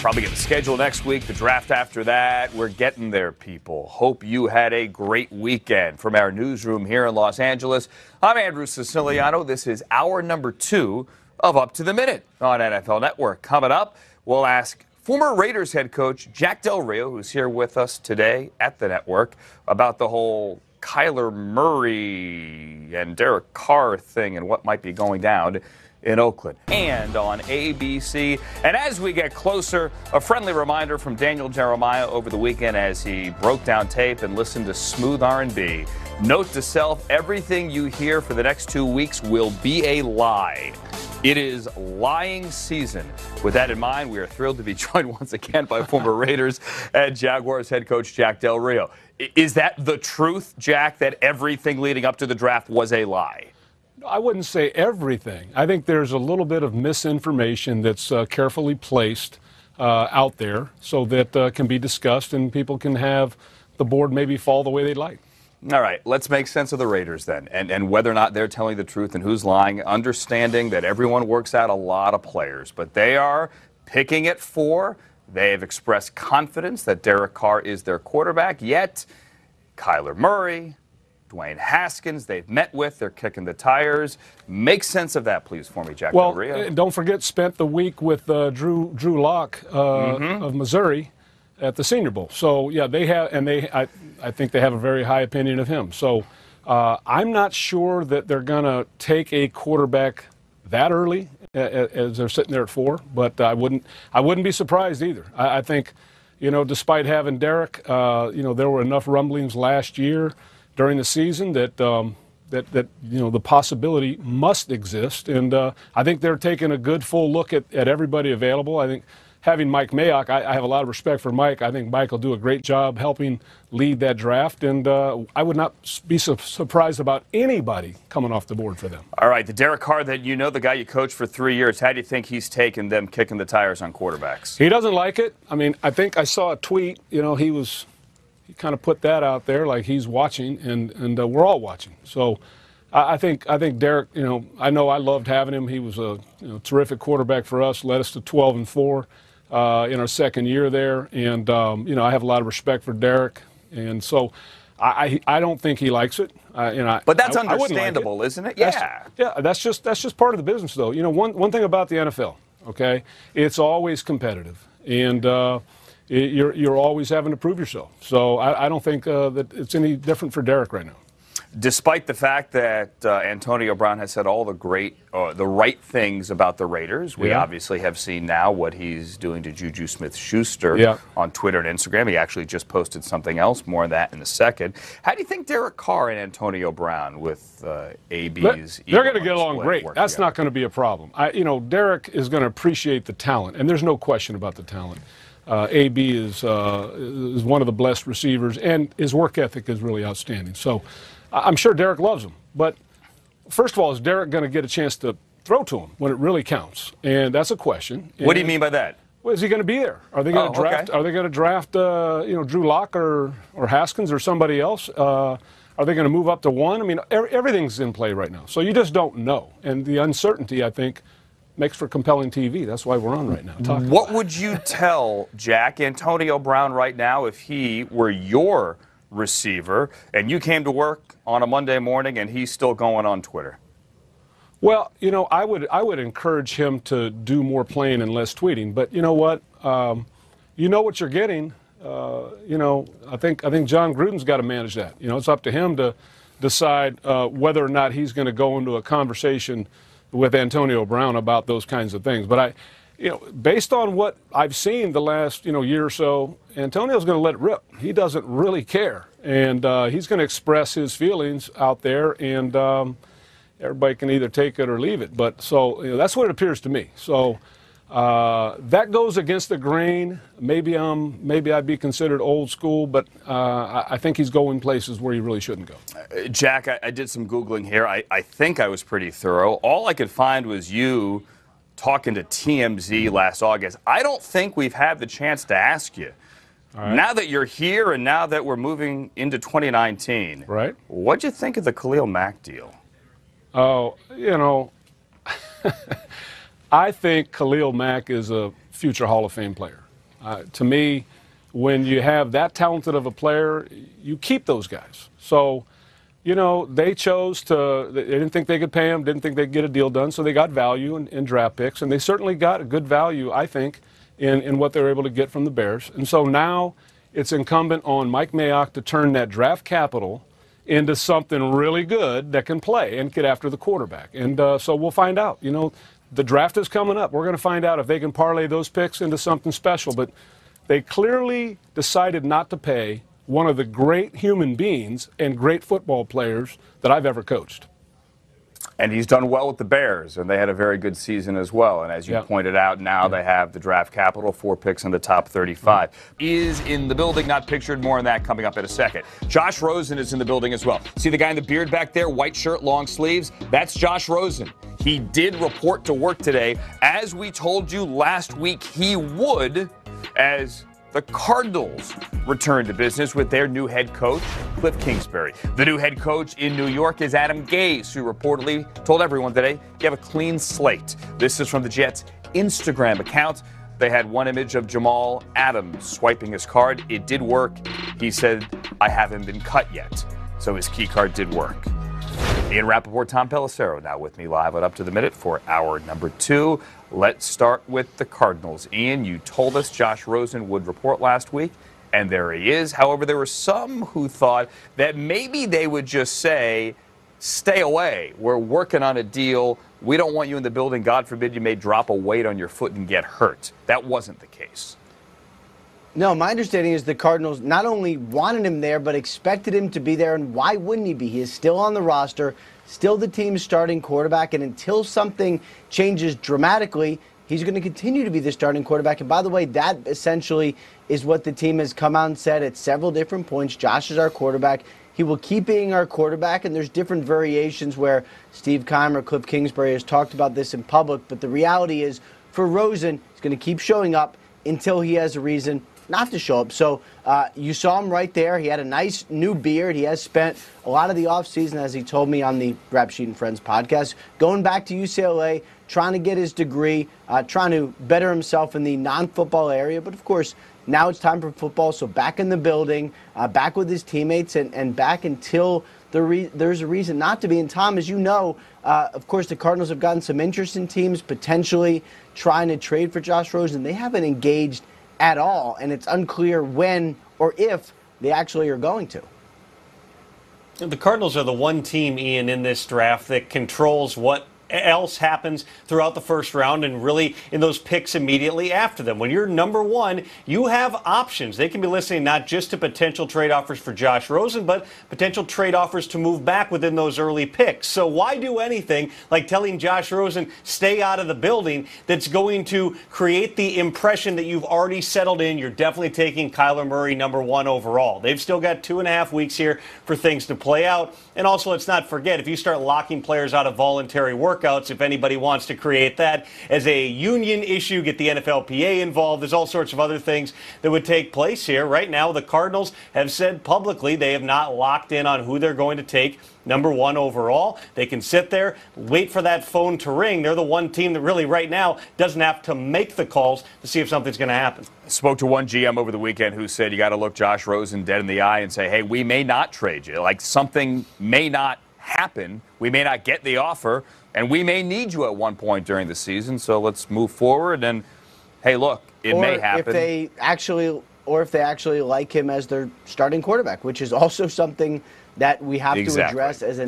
Probably get the schedule next week, the draft after that. We're getting there, people. Hope you had a great weekend. From our newsroom here in Los Angeles, I'm Andrew Siciliano. This is hour number 2 of Up to the Minute on NFL Network. Coming up, we'll ask former Raiders head coach Jack Del Rio, who's here with us today at the network, about the whole Kyler Murray and Derek Carr thing and what might be going down in Oakland and on ABC. And as we get closer, a friendly reminder from Daniel Jeremiah over the weekend as he broke down tape and listened to smooth R&B. Note to self, everything you hear for the next 2 weeks will be a lie. It is lying season. With that in mind, we are thrilled to be joined once again by former Raiders and Jaguars head coach Jack Del Rio. Is that the truth, Jack, that everything leading up to the draft was a lie? I wouldn't say everything. I think there's a little bit of misinformation that's carefully placed out there so that can be discussed and people can have the board maybe fall the way they'd like. All right, let's make sense of the Raiders then and whether or not they're telling the truth and who's lying, understanding that everyone works out a lot of players, but they are picking at 4. They have expressed confidence that Derek Carr is their quarterback, yet Kyler Murray, Dwayne Haskins, they've met with, they're kicking the tires. Make sense of that, please, for me, Jack Del Rio. Well, don't forget, spent the week with Drew Lock of Missouri at the Senior Bowl. So, yeah, they have, and I think they have a very high opinion of him. So I'm not sure that they're going to take a quarterback that early as they're sitting there at 4, but I wouldn't be surprised either. I think, despite having Derek, there were enough rumblings last year during the season that the possibility must exist, and I think they're taking a good full look at everybody available. I think having Mike Mayock, I have a lot of respect for Mike. I think Mike will do a great job helping lead that draft, and I would not be surprised about anybody coming off the board for them. All right, the Derek Carr that the guy you coached for 3 years, how do you think he's taken them kicking the tires on quarterbacks? He doesn't like it. I mean, I think I saw a tweet, he kind of put that out there like he's watching, and we're all watching. So I think Derek, I know I loved having him. He was a terrific quarterback for us, led us to 12-4 in our second year there. And, I have a lot of respect for Derek. And so I don't think he likes it. But that's understandable, like isn't it? Yeah. That's just part of the business, though. One thing about the NFL, okay, it's always competitive. And you're always having to prove yourself. So I don't think that it's any different for Derek right now. Despite the fact that Antonio Brown has said all the right things about the Raiders, we obviously have seen now what he's doing to Juju Smith-Schuster on Twitter and Instagram. He actually just posted something else, more on that in a second. How do you think Derek Carr and Antonio Brown with AB's They're going to get along great. That's not going to be a problem. Derek is going to appreciate the talent, and there's no question about the talent. AB is one of the blessed receivers, and his work ethic is really outstanding. So I'm sure Derek loves him. But first of all, is Derek going to get a chance to throw to him when it really counts? And that's a question. What do you mean by that? Well, is he going to be there? Are they going to draft? Okay. Are they going to draft Drew Lock or Haskins or somebody else? Are they going to move up to 1? I mean, everything's in play right now. So you just don't know. And the uncertainty, I think, makes for compelling TV. That's why we're on right now. What would you tell Jack Antonio Brown right now if he were your receiver and you came to work on a Monday morning and he's still going on Twitter? Well, I would encourage him to do more playing and less tweeting. But you know what? What you're getting. I think John Gruden's got to manage that. It's up to him to decide whether or not he's going to go into a conversation with Antonio Brown about those kinds of things. But based on what I've seen the last, year or so, Antonio's going to let it rip. He doesn't really care. And he's going to express his feelings out there, and everybody can either take it or leave it. But so that's what it appears to me. So that goes against the grain. Maybe I'd be considered old school, but I think he's going places where he really shouldn't go. Jack, I did some Googling here. I think I was pretty thorough. All I could find was you talking to TMZ last August. I don't think we've had the chance to ask you. Right. Now that you're here and now that we're moving into 2019, right? What'd you think of the Khalil Mack deal? Oh, I think Khalil Mack is a future Hall of Fame player. To me, when you have that talented of a player, you keep those guys. So, you know, they didn't think they could pay him, didn't think they'd get a deal done, so they got value in draft picks, and they certainly got a good value, I think, in what they were able to get from the Bears. And so now it's incumbent on Mike Mayock to turn that draft capital into something really good that can play and get after the quarterback. And so we'll find out. You know, the draft is coming up. We're going to find out if they can parlay those picks into something special. But they clearly decided not to pay one of the great human beings and great football players that I've ever coached. And he's done well with the Bears, and they had a very good season as well. And as you pointed out, now they have the draft capital, 4 picks in the top 35. Is in the building, not pictured. More on that coming up in a second. Josh Rosen is in the building as well. See the guy in the beard back there, white shirt, long sleeves? That's Josh Rosen. He did report to work today, as we told you last week he would, as the Cardinals return to business with their new head coach, Cliff Kingsbury. The new head coach in New York is Adam Gase, who reportedly told everyone today you have a clean slate. This is from the Jets' Instagram account. They had one image of Jamal Adams swiping his card. It did work. He said, I haven't been cut yet. So his key card did work. Ian Rappaport, Tom Pelissero now with me live at Up to the Minute for hour number 2. Let's start with the Cardinals. Ian, you told us Josh Rosen would report last week, and there he is. However, there were some who thought that maybe they would just say, stay away. We're working on a deal. We don't want you in the building. God forbid you may drop a weight on your foot and get hurt. That wasn't the case. No, my understanding is the Cardinals not only wanted him there, but expected him to be there. And why wouldn't he be? He is still on the roster, still the team's starting quarterback. And until something changes dramatically, he's going to continue to be the starting quarterback. And by the way, that essentially is what the team has come out and said at several different points. Josh is our quarterback. He will keep being our quarterback. And there's different variations where Steve Keim or Cliff Kingsbury has talked about this in public. But the reality is, for Rosen, he's going to keep showing up until he has a reason not to show up. So you saw him right there. He had a nice new beard. He has spent a lot of the offseason, as he told me on the Rap Sheet and Friends podcast, going back to UCLA, trying to get his degree, trying to better himself in the non-football area. But, of course, now it's time for football. So back in the building, back with his teammates, and back until there's a reason not to be. And, Tom, as you know, of course, the Cardinals have gotten some interest in teams potentially trying to trade for Josh Rosen. They haven't engaged at all, and it's unclear when or if they actually are going to. The Cardinals are the one team, Ian, in this draft that controls what else happens throughout the first round and really in those picks immediately after them. When you're number 1, you have options. They can be listening not just to potential trade offers for Josh Rosen, but potential trade offers to move back within those early picks. So why do anything like telling Josh Rosen stay out of the building that's going to create the impression that you've already settled in? You're definitely taking Kyler Murray number 1 overall. They've still got 2.5 weeks here for things to play out. And also, let's not forget, if you start locking players out of voluntary workouts, if anybody wants to create that as a union issue, get the NFLPA involved. There's all sorts of other things that would take place here. Right now, the Cardinals have said publicly they have not locked in on who they're going to take number 1 overall. They can sit there, wait for that phone to ring. They're the one team that really right now doesn't have to make the calls to see if something's going to happen. Spoke to one GM over the weekend who said you got to look Josh Rosen dead in the eye and say, hey, we may not trade you. Like, something may not happen. We may not get the offer, and we may need you at one point during the season. So let's move forward. And, hey, look, it may happen. If they actually like him as their starting quarterback, which is also something that we have to address as a